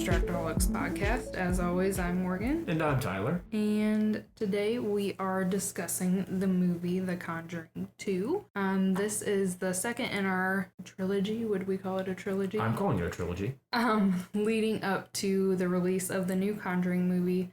Distractaholics Podcast. As always, I'm Morgan. And I'm Tyler. And today we are discussing the movie The Conjuring 2. This is the second in our trilogy. Would we call it a trilogy? I'm calling it a trilogy. Leading up to the release of the new Conjuring movie,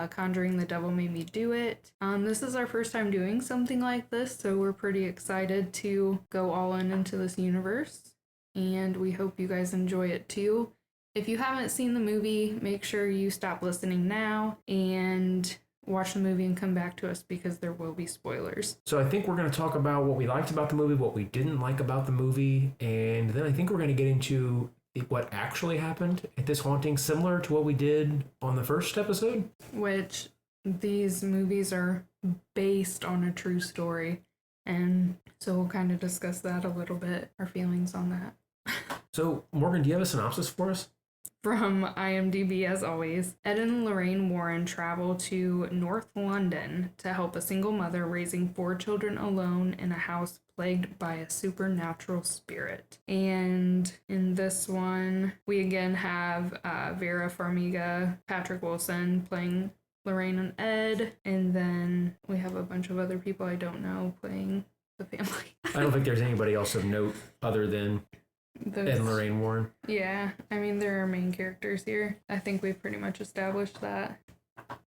Conjuring the Devil Made Me Do It. This is our first time doing something like this, so we're pretty excited to go all into this universe. And we hope you guys enjoy it too. If you haven't seen the movie, make sure you stop listening now and watch the movie and come back to us because there will be spoilers. So I think we're going to talk about what we liked about the movie, what we didn't like about the movie, and then I think we're going to get into what actually happened at this haunting, similar to what we did on the first episode. Which these movies are based on a true story. And so we'll kind of discuss that a little bit, our feelings on that. So, Morgan, do you have a synopsis for us? From IMDb, as always, Ed and Lorraine Warren travel to North London to help a single mother raising 4 children alone in a house plagued by a supernatural spirit. And in this one, we again have Vera Farmiga, Patrick Wilson playing Lorraine and Ed, and then we have a bunch of other people I don't know playing the family. I don't think there's anybody else of note other than Ed and Lorraine Warren. Yeah, I mean, they're our main characters here. I think we've pretty much established that.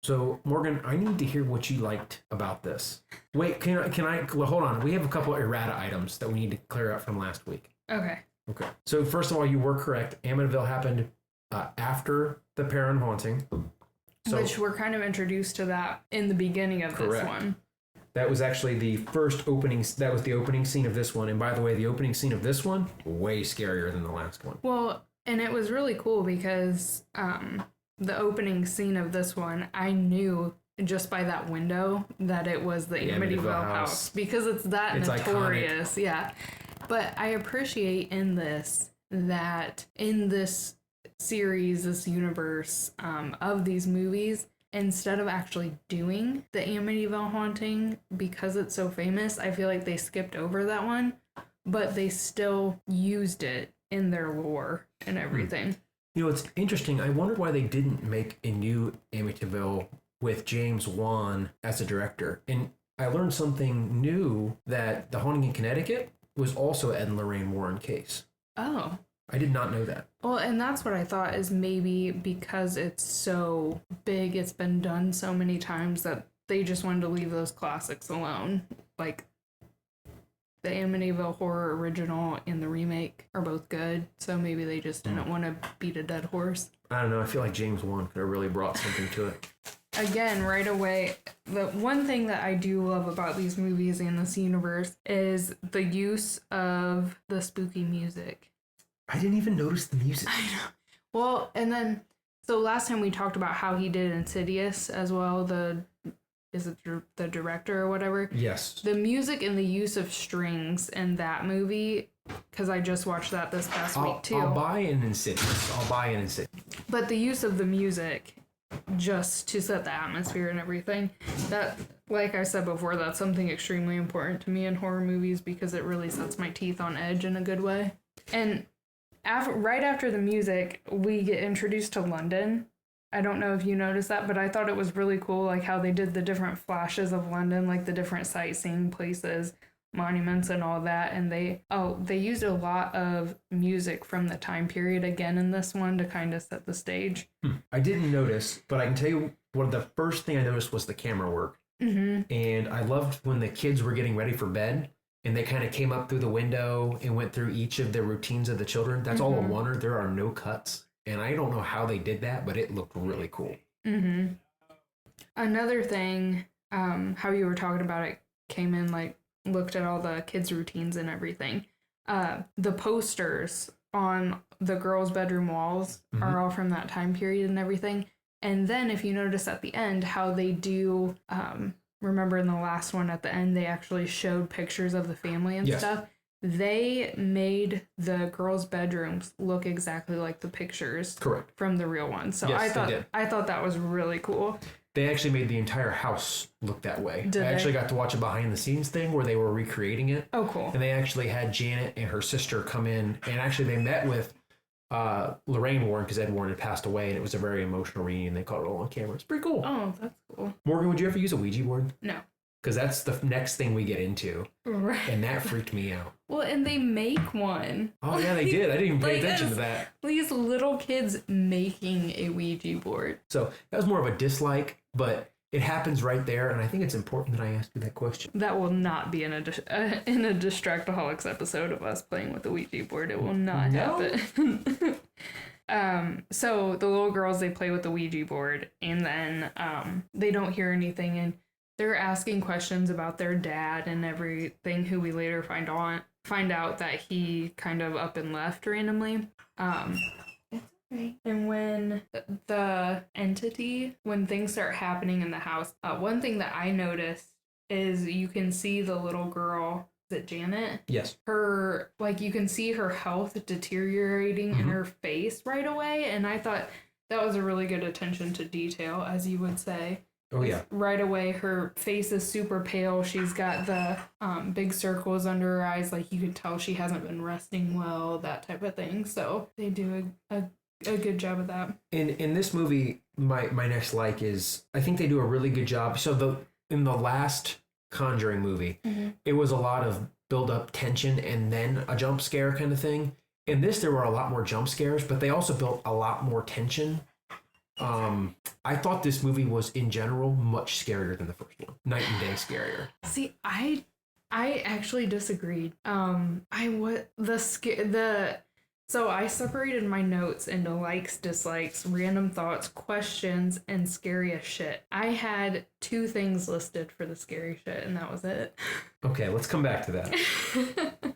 So, Morgan, I need to hear what you liked about this. Wait, can I well, hold on. We have a couple of errata items that we need to clear up from last week. Okay. So, first of all, you were correct. Amityville happened after the Perrin haunting. So, which we're kind of introduced to that in the beginning of this one. That was actually the first opening. That was the opening scene of this one. And by the way, the opening scene of this one, way scarier than the last one. Well, and it was really cool because the opening scene of this one, I knew just by that window that it was the Amityville house because it's notorious. Iconic. Yeah. But I appreciate in this that in this series, this universe of these movies, instead of actually doing the Amityville haunting, because it's so famous, I feel like they skipped over that one, but they still used it in their lore and everything. You know, it's interesting. I wonder why they didn't make a new Amityville with James Wan as a director. And I learned something new, that The Haunting in Connecticut was also Ed and Lorraine Warren case. Oh. I did not know that. Well, and that's what I thought, is maybe because it's so big, it's been done so many times that they just wanted to leave those classics alone. Like, the Amityville Horror original and the remake are both good, so maybe they just didn't want to beat a dead horse. I don't know. I feel like James Wan could have really brought something to it. Again, right away, the one thing that I do love about these movies and this universe is the use of the spooky music. I didn't even notice the music. I know. Well, and then, so last time we talked about how he did Insidious as well, is it the director or whatever? Yes. The music and the use of strings in that movie, because I just watched that this past week too. I'll buy an Insidious. But the use of the music just to set the atmosphere and everything, that, like I said before, that's something extremely important to me in horror movies because it really sets my teeth on edge in a good way. And right after the music, we get introduced to London. I don't know if you noticed that, but I thought it was really cool, like how they did the different flashes of London, like the different sightseeing places, monuments, and all that. And they used a lot of music from the time period again in this one to kind of set the stage. I didn't notice, but I can tell you what the first thing I noticed was the camera work. Mm-hmm. And I loved when the kids were getting ready for bed. And they kind of came up through the window and went through each of the routines of the children. That's all a wonder. There are no cuts. And I don't know how they did that, but it looked really cool. Mm-hmm. Another thing, how you were talking about it, came in, like, looked at all the kids' routines and everything. The posters on the girls' bedroom walls are all from that time period and everything. And then if you notice at the end how they do... remember in the last one at the end, they actually showed pictures of the family and stuff. They made the girls' bedrooms look exactly like the pictures from the real one. So yes, I thought that was really cool. They actually made the entire house look that way. I actually got to watch a behind the scenes thing where they were recreating it. Oh, cool. And they actually had Janet and her sister come in, and actually they met with Lorraine Warren, because Ed Warren had passed away, and it was a very emotional reunion. They caught it all on camera. It's pretty cool. Oh, that's cool. Morgan, would you ever use a Ouija board? No. Because that's the next thing we get into. Right. And that freaked me out. Well, and they make one. Oh, yeah, they did. I didn't even pay attention to that. These little kids making a Ouija board. So that was more of a dislike, but it happens right there, and I think it's important that I ask you that question. That will not be in a Distractaholics episode of us playing with the Ouija board. It will not happen. So the little girls, they play with the Ouija board, and then they don't hear anything, and they're asking questions about their dad and everything, who we later find out that he kind of up and left randomly. It's okay. And when the entity, when things start happening in the house, one thing that I noticed is you can see the little girl. Is it Janet? Yes. Her, like, you can see her health deteriorating in her face right away, and I thought that was a really good attention to detail, as you would say. Oh, yeah. Right away, her face is super pale. She's got the big circles under her eyes. Like, you could tell she hasn't been resting well, that type of thing. So they do a good job of that. In this movie, my next like is, I think they do a really good job. So in the last Conjuring movie, it was a lot of build-up tension and then a jump scare kind of thing. In this, there were a lot more jump scares, but they also built a lot more tension. I thought this movie was in general much scarier than the first one. Night and day scarier. See, I actually disagreed. So I separated my notes into likes, dislikes, random thoughts, questions, and scariest shit. I had 2 things listed for the scary shit, and that was it. Okay, let's come back to that.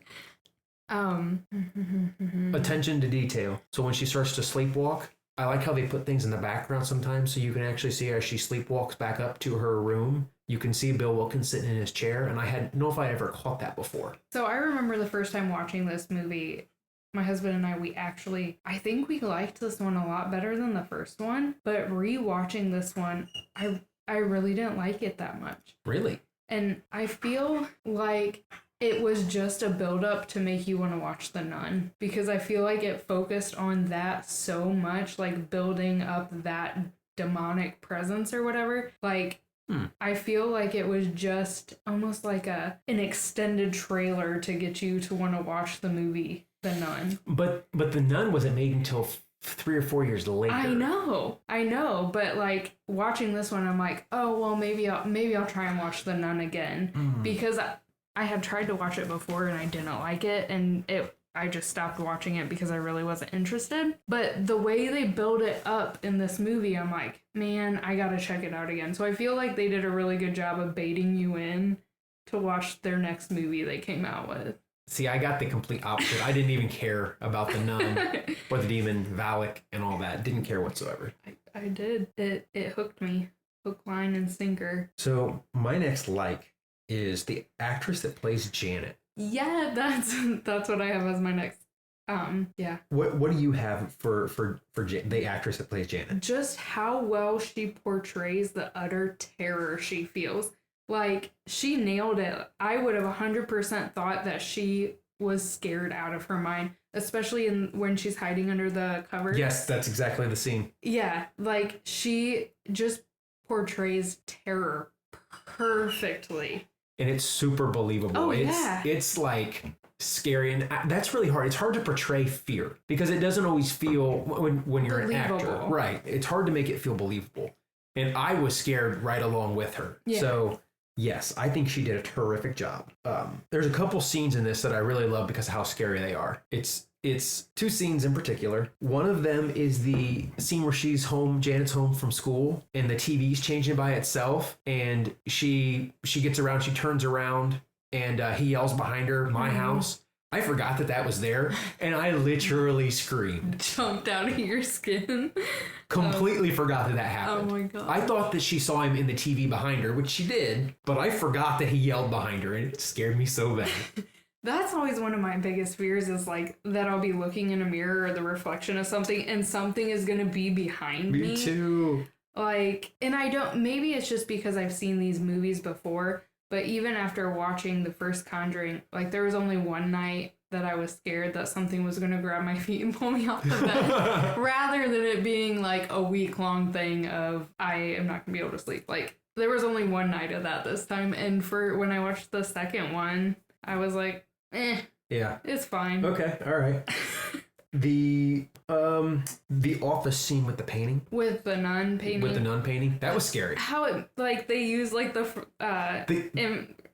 Attention to detail. So when she starts to sleepwalk, I like how they put things in the background sometimes so you can actually see as she sleepwalks back up to her room. You can see Bill Wilkins sitting in his chair, and I hadn't know if I ever caught that before. So I remember the first time watching this movie, my husband and I think we liked this one a lot better than the first one, but rewatching this one, I really didn't like it that much. Really? And I feel like it was just a build-up to make you want to watch The Nun, because I feel like it focused on that so much, like building up that demonic presence or whatever. Like, I feel like it was just almost like an extended trailer to get you to want to watch the movie The Nun. But The Nun wasn't made until 3 or 4 years later. I know, but like watching this one, I'm like, oh well, maybe I'll try and watch The Nun again, because I had tried to watch it before and I didn't like it, and I just stopped watching it because I really wasn't interested. But the way they build it up in this movie, I'm like, man, I gotta check it out again. So I feel like they did a really good job of baiting you in to watch their next movie they came out with. See, I got the complete opposite. I didn't even care about the nun or the demon, Valak, and all that. Didn't care whatsoever. I did. It hooked me. Hook, line, and sinker. So my next like is the actress that plays Janet. Yeah, that's what I have as my next. Yeah. What do you have for the actress that plays Janet? Just how well she portrays the utter terror she feels. Like, she nailed it. I would have 100% thought that she was scared out of her mind, especially when she's hiding under the covers. Yes, that's exactly the scene. Yeah, like, she just portrays terror perfectly. And it's super believable. Oh, yeah. It's like scary, and that's really hard. It's hard to portray fear because it doesn't always feel when you're believable. An actor. Right. It's hard to make it feel believable. And I was scared right along with her. Yeah. So yes, I think she did a terrific job. There's a couple scenes in this that I really love because of how scary they are. It's 2 scenes in particular. One of them is the scene where she's home, Janet's home from school, and the TV's changing by itself, and she gets around, she turns around, and he yells behind her, "My house." I forgot that was there, and I literally screamed. Jumped out of your skin. Completely forgot that happened. Oh my God. I thought that she saw him in the TV behind her, which she did, but I forgot that he yelled behind her, and it scared me so bad. That's always one of my biggest fears, is like that I'll be looking in a mirror or the reflection of something and something is going to be behind me. Me too. Like, and I don't, maybe it's just because I've seen these movies before, but even after watching the first Conjuring, like there was only one night that I was scared that something was going to grab my feet and pull me off the bed, rather than it being like a week-long thing of I am not going to be able to sleep. Like, there was only one night of that this time, and for when I watched the second one, I was like, yeah, it's fine. Okay, all right. The office scene with the painting. With the nun painting. That was scary. How it, like, they use, like,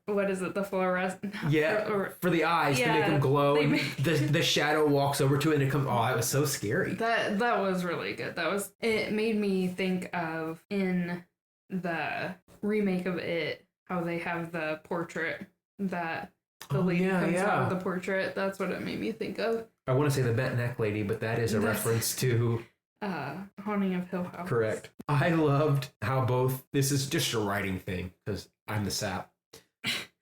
what is it, the fluorescent? Yeah, for the eyes to make them glow. And the shadow walks over to it and it comes, it was so scary. That was really good. It made me think of, in the remake of It, how they have the portrait that the lady comes out with the portrait. That's what it made me think of. I want to say the bent neck lady, but that is a reference to Haunting of Hill House. Correct. I loved how this is just a writing thing because I'm the sap.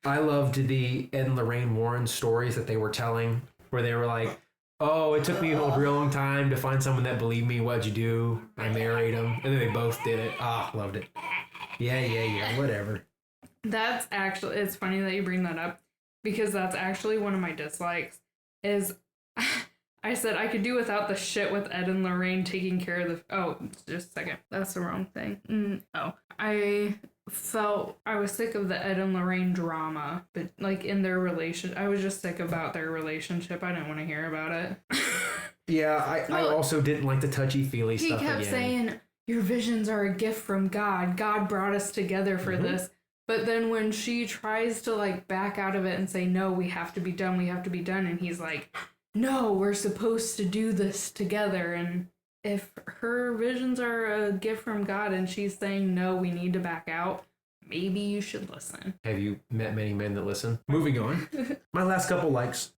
I loved the Ed and Lorraine Warren stories that they were telling, where they were like, oh, it took me a real long time to find someone that believed me. What'd you do? I married him. And then they both did it. Loved it. Yeah, whatever. That's actually, it's funny that you bring that up, because that's actually one of my dislikes, is I said I could do without the shit with Ed and Lorraine taking care of just a second. That's the wrong thing. I felt I was sick of the Ed and Lorraine drama, but like in their relationship, I was just sick about their relationship. I didn't want to hear about it. Yeah, I also didn't like the touchy-feely stuff again. He kept saying, your visions are a gift from God. God brought us together for this. But then when she tries to like back out of it and say, no, we have to be done, and he's like, no, we're supposed to do this together. And if her visions are a gift from God and she's saying, no, we need to back out, maybe you should listen. Have you met many men that listen? Moving on. My last couple likes.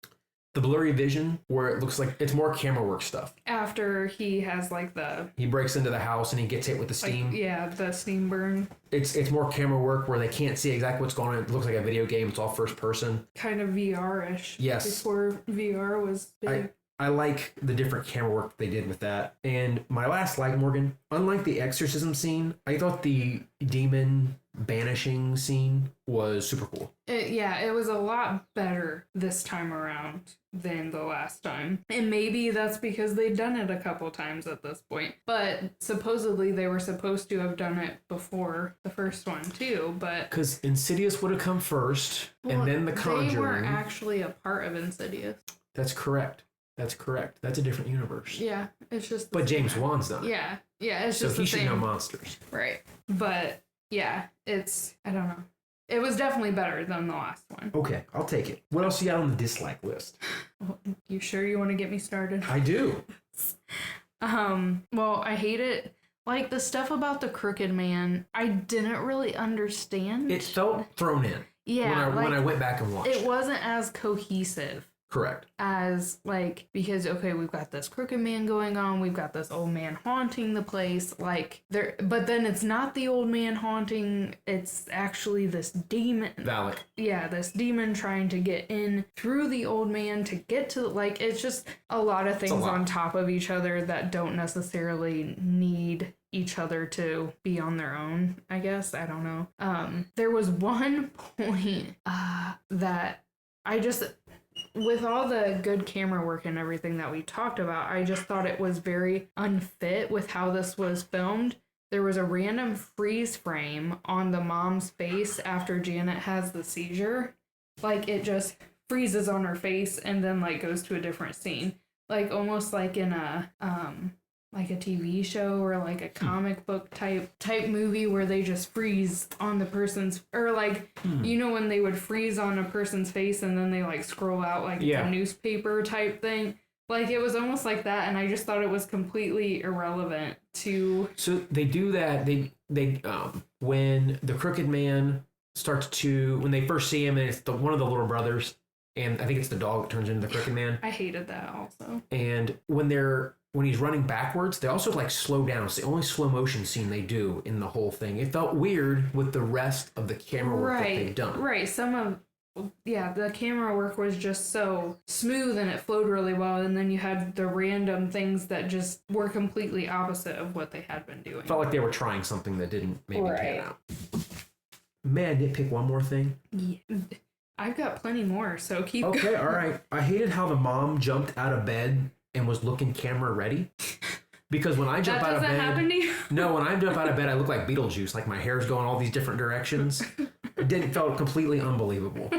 The blurry vision, where it looks like it's more camera work stuff. After he has like he breaks into the house and he gets hit with the steam. The steam burn. It's more camera work where they can't see exactly what's going on. It looks like a video game. It's all first person. Kind of VR-ish. Yes. Before VR was big. I like the different camera work they did with that. And my last like, Morgan, unlike the exorcism scene, I thought the demon banishing scene was super cool. It was a lot better this time around than the last time. And maybe that's because they'd done it a couple times at this point. But supposedly they were supposed to have done it before the first one too, but... Because Insidious would have come first, and then The Conjuring. They weren't actually a part of Insidious. That's correct. That's a different universe. Yeah, it's just... But James Wan's done it. Yeah, it's just the same. So he should know same. monsters. Right. But, yeah, I don't know. It was definitely better than the last one. Okay, I'll take it. What else you got on the dislike list? You sure you want to get me started? I do. Well, I hate it. Like, the stuff about the Crooked Man, I didn't really understand. It felt thrown in. Yeah. When I went back and watched. It wasn't as cohesive. Correct. As, like, because, okay, we've got this crooked man going on, we've got this old man haunting the place, but then it's not the old man haunting, it's actually this demon. Valak. Yeah, this demon trying to get in through the old man to get to, like, it's just a lot of things on top of each other that don't necessarily need each other to be on their own, I guess. I don't know. There was one point that I just... With all the good camera work and everything that we talked about, I just thought it was very unfit with how this was filmed. There was a random freeze frame on the mom's face after Janet has the seizure. Like, it just freezes on her face and then, like, goes to a different scene. Like, almost like in a TV show or like a comic book type movie where they just freeze on the person's, or like, you know, when they would freeze on a person's face and then they like scroll out like a newspaper type thing. Like, it was almost like that, and I just thought it was completely irrelevant to... So they do that, they when the Crooked Man when they first see him, and it's one of the little brothers, and I think it's the dog that turns into the Crooked Man. I hated that also. And when he's running backwards, they also like slow down. It's the only slow motion scene they do in the whole thing. It felt weird with the rest of the camera work that they've done. Right. The camera work was just so smooth and it flowed really well. And then you had the random things that just were completely opposite of what they had been doing. Felt like they were trying something that didn't maybe pan out. May I nitpick one more thing? Yeah. I've got plenty more, so keep Okay, going. all right. I hated how the mom jumped out of bed and was looking camera ready. Because when I jump out of bed... That doesn't happen to you? No, when I jump out of bed, I look like Beetlejuice. Like my hair's going all these different directions. It felt completely unbelievable.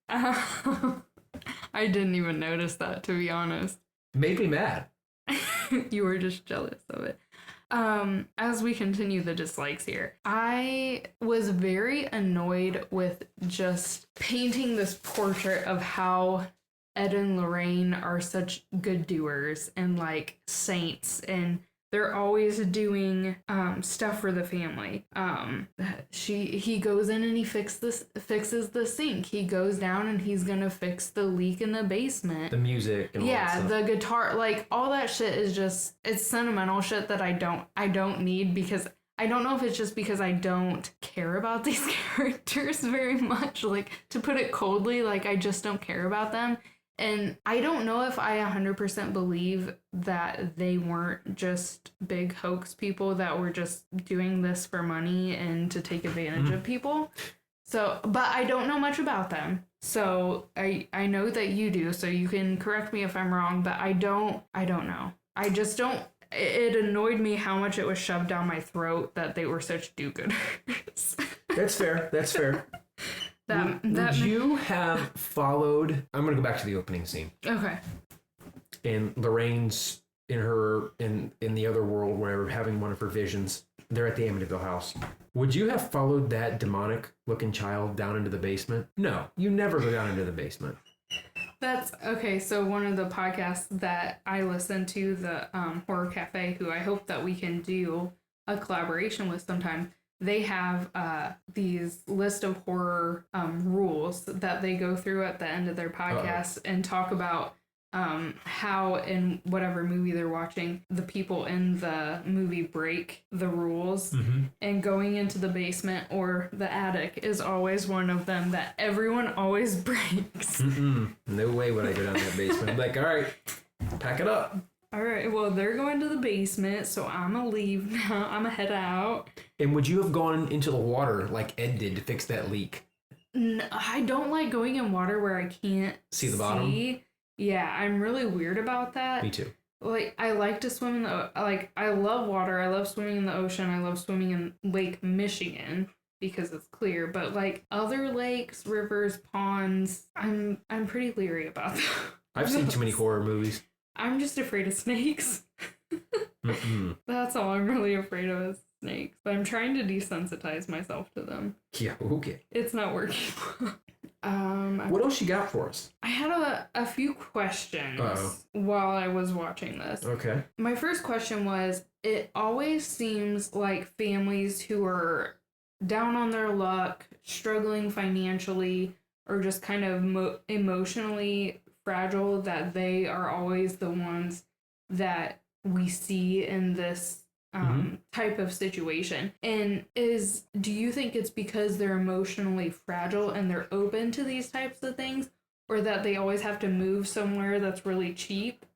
I didn't even notice that, to be honest. Made me mad. You were just jealous of it. As we continue the dislikes here, I was very annoyed with just painting this portrait of how Ed and Lorraine are such good doers and like saints, and they're always doing stuff for the family. He goes in and he fixes the sink. He goes down and he's gonna fix the leak in the basement. The music and all that stuff. The guitar, like all that shit is just, it's sentimental shit that I don't need, because I don't know if it's just because I don't care about these characters very much. Like, to put it coldly, like I just don't care about them. And I don't know if I 100% believe that they weren't just big hoax people that were just doing this for money and to take advantage of people. So, but I don't know much about them. So I know that you do, so you can correct me if I'm wrong, but I don't know. I just don't, it annoyed me how much it was shoved down my throat that they were such do-gooders. That's fair. Would you have followed... I'm going to go back to the opening scene. Okay. And Lorraine's in the other world where having one of her visions. They're at the Amityville house. Would you have followed that demonic-looking child down into the basement? No, you never go down into the basement. That's okay. So one of the podcasts that I listen to, the Horror Cafe, who I hope that we can do a collaboration with sometime, they have these list of horror rules that they go through at the end of their podcast and talk about how in whatever movie they're watching, the people in the movie break the rules. And going into the basement or the attic is always one of them that everyone always breaks. No way would I go down that basement. I'm like, all right, pack it up. All right, well, they're going to the basement, so I'm going to leave now. I'm going to head out. And would you have gone into the water like Ed did to fix that leak? No, I don't like going in water where I can't see the bottom. Yeah, I'm really weird about that. Me too. Like, I like to swim in I love water. I love swimming in the ocean. I love swimming in Lake Michigan because it's clear. But, like, other lakes, rivers, ponds, I'm pretty leery about that. I've seen too many horror movies. I'm just afraid of snakes. That's all I'm really afraid of is snakes. But I'm trying to desensitize myself to them. Yeah, okay. It's not working. What else you got for us? I had a few questions while I was watching this. Okay. My first question was, it always seems like families who are down on their luck, struggling financially, or just kind of emotionally fragile, that they are always the ones that we see in this type of situation. And do you think it's because they're emotionally fragile and they're open to these types of things, or that they always have to move somewhere that's really cheap,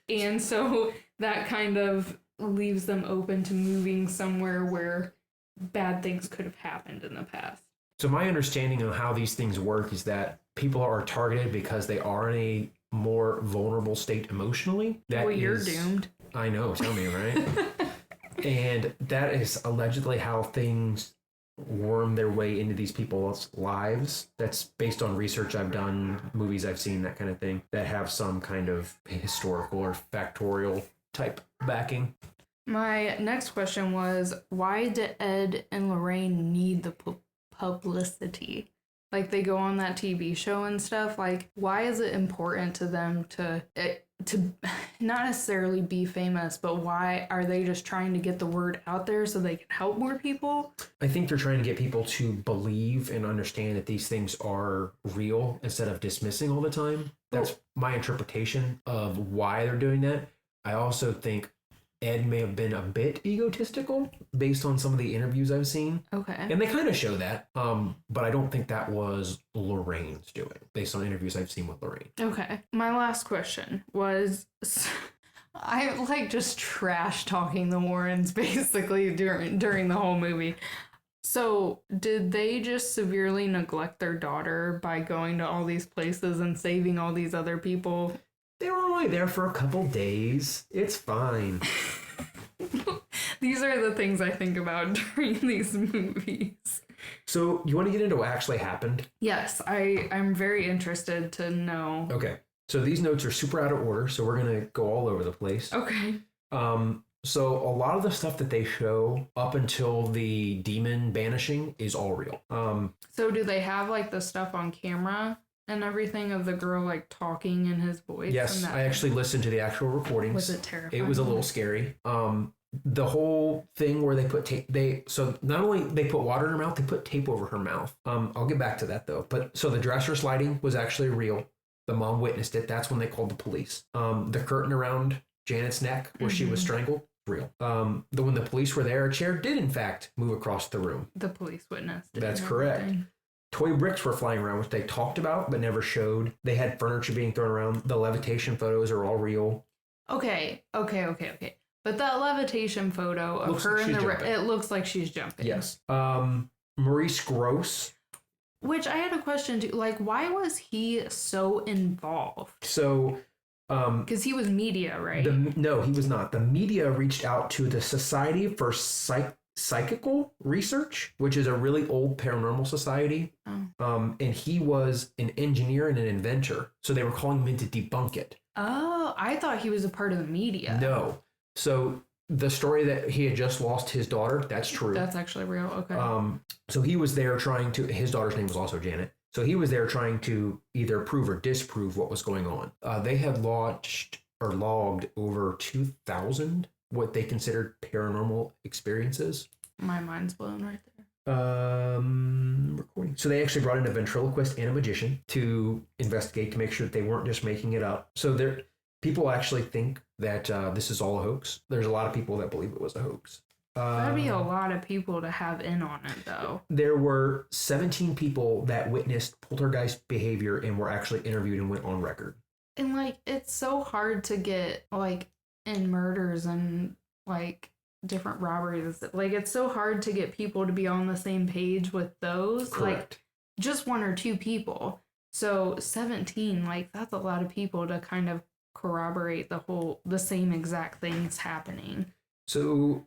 and so that kind of leaves them open to moving somewhere where bad things could have happened in the past? So my understanding of how these things work is that people are targeted because they are in a more vulnerable state emotionally. You're doomed. I know, tell me, right? And that is allegedly how things worm their way into these people's lives. That's based on research I've done, movies I've seen, that kind of thing, that have some kind of historical or factorial type backing. My next question was, why did Ed and Lorraine need the publicity? Like, they go on that TV show and stuff. Like, why is it important to them to not necessarily be famous, but why are they just trying to get the word out there so they can help more people? I think they're trying to get people to believe and understand that these things are real instead of dismissing all the time. That's my interpretation of why they're doing that. I also think Ed may have been a bit egotistical based on some of the interviews I've seen. Okay. And they kind of show that. But I don't think that was Lorraine's doing based on interviews I've seen with Lorraine. Okay. My last question was, I like just trash talking the Warrens basically during the whole movie. So, did they just severely neglect their daughter by going to all these places and saving all these other people? They were only there for a couple days. It's fine. These are the things I think about during these movies. So, you want to get into what actually happened? Yes, I'm very interested to know. Okay. So, these notes are super out of order, so we're going to go all over the place. Okay. So, a lot of the stuff that they show up until the demon banishing is all real. So, do they have like the stuff on camera and everything of the girl like talking in his voice? Yes, I actually listened to the actual recordings. Was it terrifying? It was a little scary. The whole thing where they put tape, so not only they put water in her mouth, they put tape over her mouth. I'll get back to that though. But so the dresser sliding was actually real. The mom witnessed it. That's when they called the police. The curtain around Janet's neck where she was strangled, real. When the police were there, a chair did in fact move across the room. The police witnessed it. That's correct. Toy bricks were flying around, which they talked about but never showed. They had furniture being thrown around. The levitation photos are all real. Okay. But that levitation photo of her in the it looks like she's jumping. Yes. Maurice Grosse. Which I had a question too. Like, why was he so involved? So, because he was media, right? No, he was not. The media reached out to the Society for Psychical Research, which is a really old paranormal society. Oh. And he was an engineer and an inventor. So they were calling him in to debunk it. Oh, I thought he was a part of the media. No. So the story that he had just lost his daughter, that's true. That's actually real. Okay. So he was there trying to, his daughter's name was also Janet. So he was there trying to either prove or disprove what was going on. They had logged over 2,000 what they considered paranormal experiences. My mind's blown right there. Recording. So they actually brought in a ventriloquist and a magician to investigate to make sure that they weren't just making it up. So people actually think that this is all a hoax. There's a lot of people that believe it was a hoax. That'd be a lot of people to have in on it, though. There were 17 people that witnessed poltergeist behavior and were actually interviewed and went on record. And, like, it's so hard to get, like, in murders and, like, different robberies. Like, it's so hard to get people to be on the same page with those. Correct. Like, just one or two people. So, 17, like, that's a lot of people to kind of corroborate the same exact things happening. So,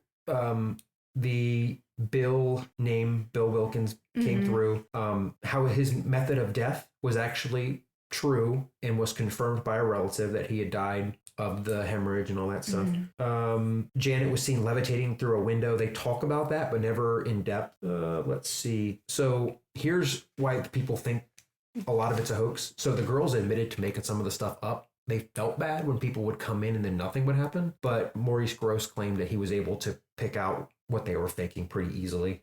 the Bill Wilkins came through, how his method of death was actually true and was confirmed by a relative that he had died of the hemorrhage and all that stuff. Janet was seen levitating through a window. They talk about that, but never in depth. Let's see. So here's why people think a lot of it's a hoax. So the girls admitted to making some of the stuff up. They felt bad when people would come in and then nothing would happen. But Maurice Grosse claimed that he was able to pick out what they were faking pretty easily.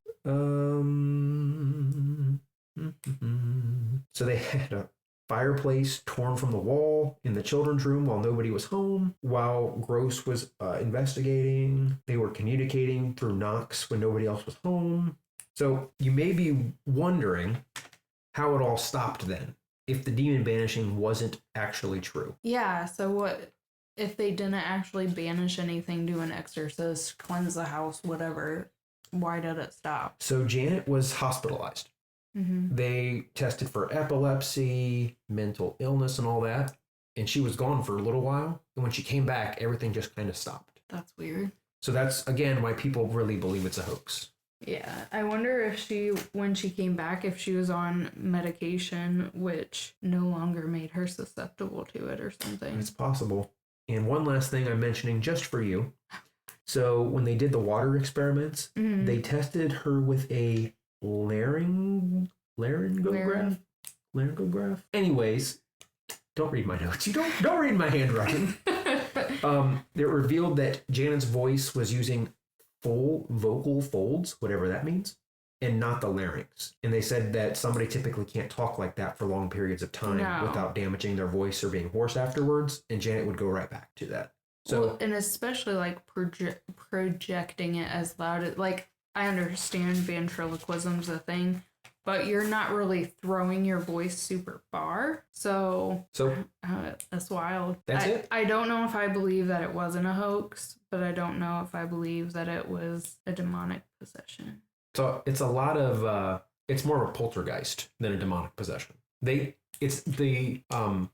So they had a fireplace torn from the wall in the children's room while nobody was home. While Grosse was investigating, they were communicating through knocks when nobody else was home. So you may be wondering how it all stopped then, if the demon banishing wasn't actually true. Yeah, so what if they didn't actually banish anything, do an exorcist, cleanse the house, whatever? Why did it stop? So Janet was hospitalized. They tested for epilepsy, mental illness, and all that. And she was gone for a little while. And when she came back, everything just kind of stopped. That's weird. So that's, again, why people really believe it's a hoax. Yeah, I wonder if when she came back, if she was on medication, which no longer made her susceptible to it or something. It's possible. And one last thing I'm mentioning just for you. So when they did the water experiments, they tested her with a laryngograph. Anyways, don't read my notes. You don't read my handwriting. It revealed that Janet's voice was using full vocal folds, whatever that means, and not the larynx. And they said that somebody typically can't talk like that for long periods of time without damaging their voice or being hoarse afterwards. And Janet would go right back to that. So, well, and especially like projecting it as loud as, like, I understand ventriloquism's a thing, but you're not really throwing your voice super far. So that's wild. That's it. I don't know if I believe that it wasn't a hoax, but I don't know if I believe that it was a demonic possession. So it's a lot of it's more of a poltergeist than a demonic possession. It's the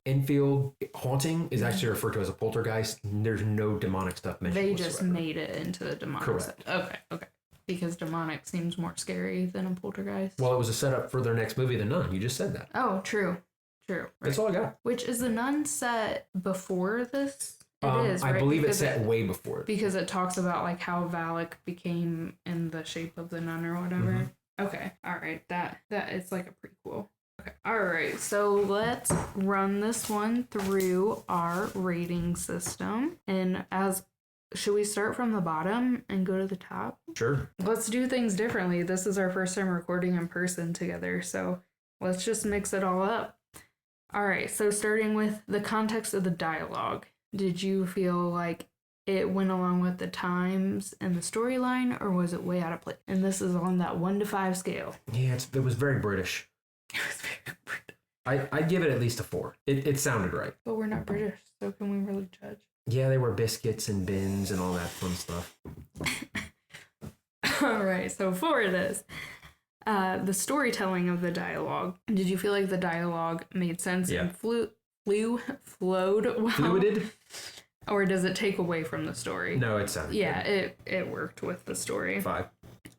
infield haunting is actually referred to as a poltergeist. There's no demonic stuff mentioned. They just made it into the demonic. Correct. Okay. Because demonic seems more scary than a poltergeist. Well, it was a setup for their next movie, The Nun. You just said that. Oh, true. Right. That's all I got. Which is The Nun set before this? It is, right? I believe it's set way before it. Because it talks about like how Valak became in the shape of the nun or whatever. Mm-hmm. Okay. All right. That it's like a prequel. Okay. All right. So let's run this one through our rating system. And should we start from the bottom and go to the top? Sure. Let's do things differently. This is our first time recording in person together. So let's just mix it all up. All right. So starting with the context of the dialogue. Did you feel like it went along with the times and the storyline, or was it way out of place? And this is on that 1 to 5 scale. Yeah, it was very British. It was very British. I'd give it at least a 4. It sounded right. But we're not British, so can we really judge? Yeah, they were biscuits and bins and all that fun stuff. All right, so 4 it is. The storytelling of the dialogue. Did you feel like the dialogue made sense and flowed well? Fluided? Or does it take away from the story? No, it sounded good. It worked with the story. 5.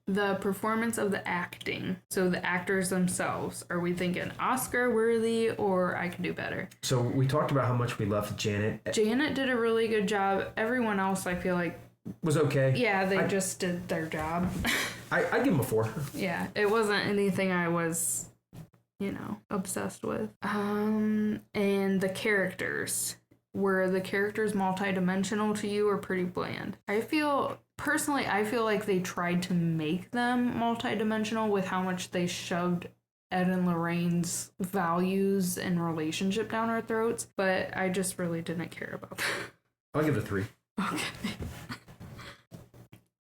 The performance of the acting. So the actors themselves. Are we thinking Oscar worthy or I could do better? So we talked about how much we loved Janet. Janet did a really good job. Everyone else, I feel like, was okay. Yeah, they just did their job. I'd give them a 4. Yeah, it wasn't anything I was, obsessed with. And the characters. Were the characters multidimensional to you or pretty bland? Personally, I feel like they tried to make them multidimensional with how much they shoved Ed and Lorraine's values and relationship down our throats, but I just really didn't care about that. I'll give it a 3. Okay.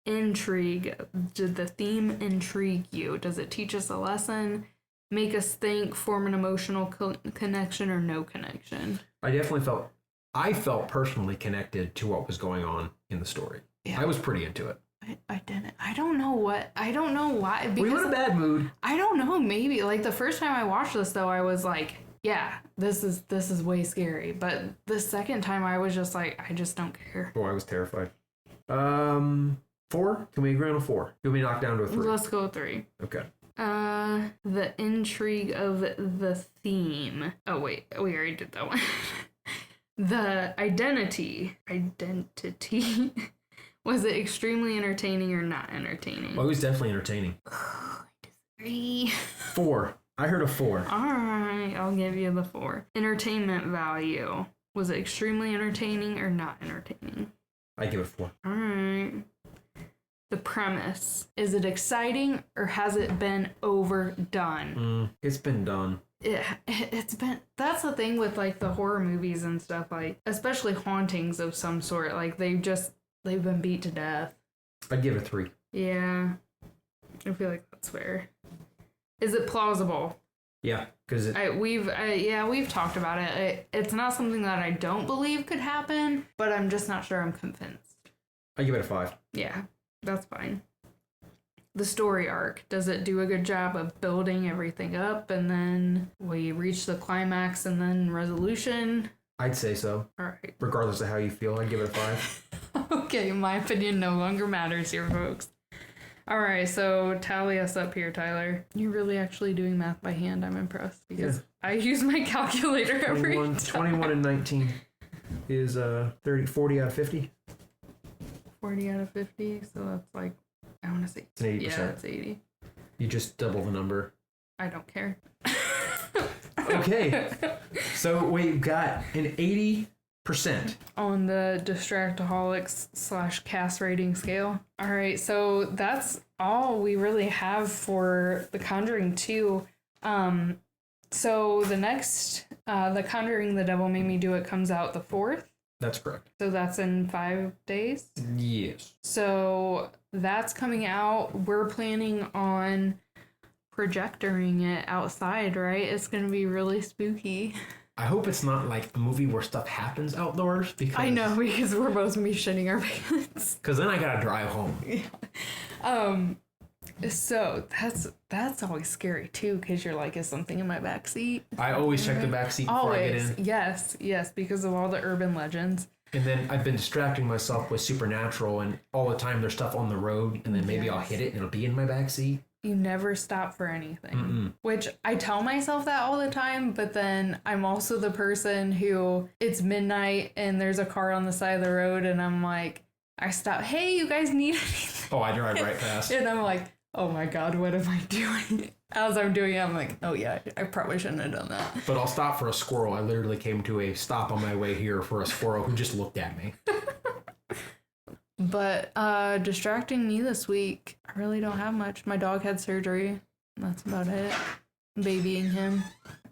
Intrigue. Did the theme intrigue you? Does it teach us a lesson, make us think, form an emotional connection, or no connection? I felt personally connected to what was going on in the story. Yeah. I was pretty into it. I didn't. I don't know why. Because we were in a bad mood. I don't know. Maybe like the first time I watched this though, I was like, yeah, this is way scary. But the second time I was just like, I just don't care. Oh, I was terrified. 4? Can we agree on a 4? You'll be knocked down to a 3. Let's go 3. Okay. The intrigue of the theme. Oh wait, we already did that one. The identity. Was it extremely entertaining or not entertaining? Well, it was definitely entertaining. I disagree. 4. I heard a 4. Alright, I'll give you the 4. Entertainment value. Was it extremely entertaining or not entertaining? I give it 4. Alright. The premise. Is it exciting or has it been overdone? It's been done. It's been, that's the thing with like the horror movies and stuff, like especially hauntings of some sort, like they've been beat to death. I'd give it 3. Yeah, I feel like that's fair. Is it plausible? Yeah, because we've talked about it. It's not something that I don't believe could happen, but I'm just not sure I'm convinced. I give it a 5. Yeah, that's fine. The story arc, does it do a good job of building everything up and then we reach the climax and then resolution? I'd say so. All right. Regardless of how you feel, I'd give it a 5. Okay, my opinion no longer matters here, folks. All right, so tally us up here, Tyler. You're really actually doing math by hand. I'm impressed because I use my calculator every time. 21 and 19 is 40 out of 50. 40 out of 50, so that's like, I want to say it's an 80%. Yeah, it's 80. You just double the number. I don't care. Okay. So we've got an 80% on the Distractaholics / cast rating scale. All right, so that's all we really have for The Conjuring 2. So the next, The Conjuring, The Devil Made Me Do It comes out the 4th. That's correct. So that's in 5 days? Yes. So that's coming out. We're planning on projectoring it outside, right? It's going to be really spooky. I hope it's not like a movie where stuff happens outdoors. Because I know, because we're both going to be shitting our pants. Because then I got to drive home. Yeah. So that's always scary too, because you're like, is something in my back seat? I always check the back seat before I get in. Yes, because of all the urban legends. And then I've been distracting myself with Supernatural, and all the time there's stuff on the road, and then maybe I'll hit it and it'll be in my back seat. You never stop for anything. Which I tell myself that all the time, but then I'm also the person who, it's midnight and there's a car on the side of the road and I'm like, I stop, hey, you guys need anything? Oh, I drive right past. And I'm like, oh my God, what am I doing? As I'm doing it, I'm like, oh yeah, I probably shouldn't have done that. But I'll stop for a squirrel. I literally came to a stop on my way here for a squirrel who just looked at me. But distracting me this week, I really don't have much. My dog had surgery. That's about it. Babying him.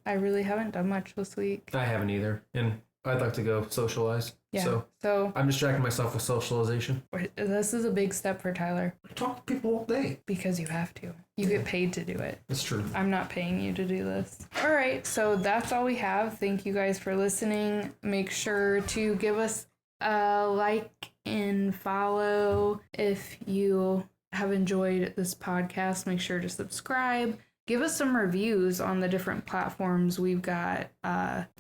I really haven't done much this week. I haven't either. And I'd like to go socialize. Yeah. So I'm distracting myself with socialization. This is a big step for Tyler. I talk to people all day. Because you have to. You get paid to do it. That's true. I'm not paying you to do this. All right, so that's all we have. Thank you guys for listening. Make sure to give us a like and follow. If you have enjoyed this podcast, make sure to subscribe. Give us some reviews on the different platforms. We've got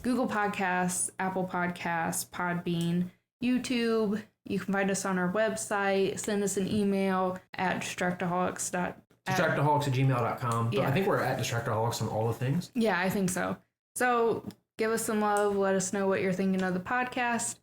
Google Podcasts, Apple Podcasts, Podbean, YouTube. You can find us on our website. Send us an email at Distractaholics@gmail.com. Yeah. I think we're at Distractaholics on all the things. Yeah, I think so. So give us some love. Let us know what you're thinking of the podcast.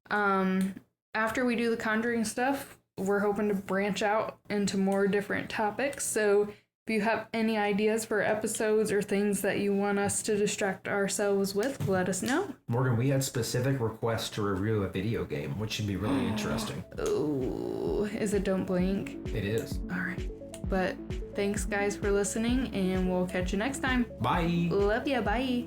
After we do the Conjuring stuff, we're hoping to branch out into more different topics. So if you have any ideas for episodes or things that you want us to distract ourselves with, let us know. Morgan, we had specific requests to review a video game, which should be really interesting. Oh, is it Don't Blink? It is. All right. But thanks, guys, for listening, and we'll catch you next time. Bye. Love ya. Bye.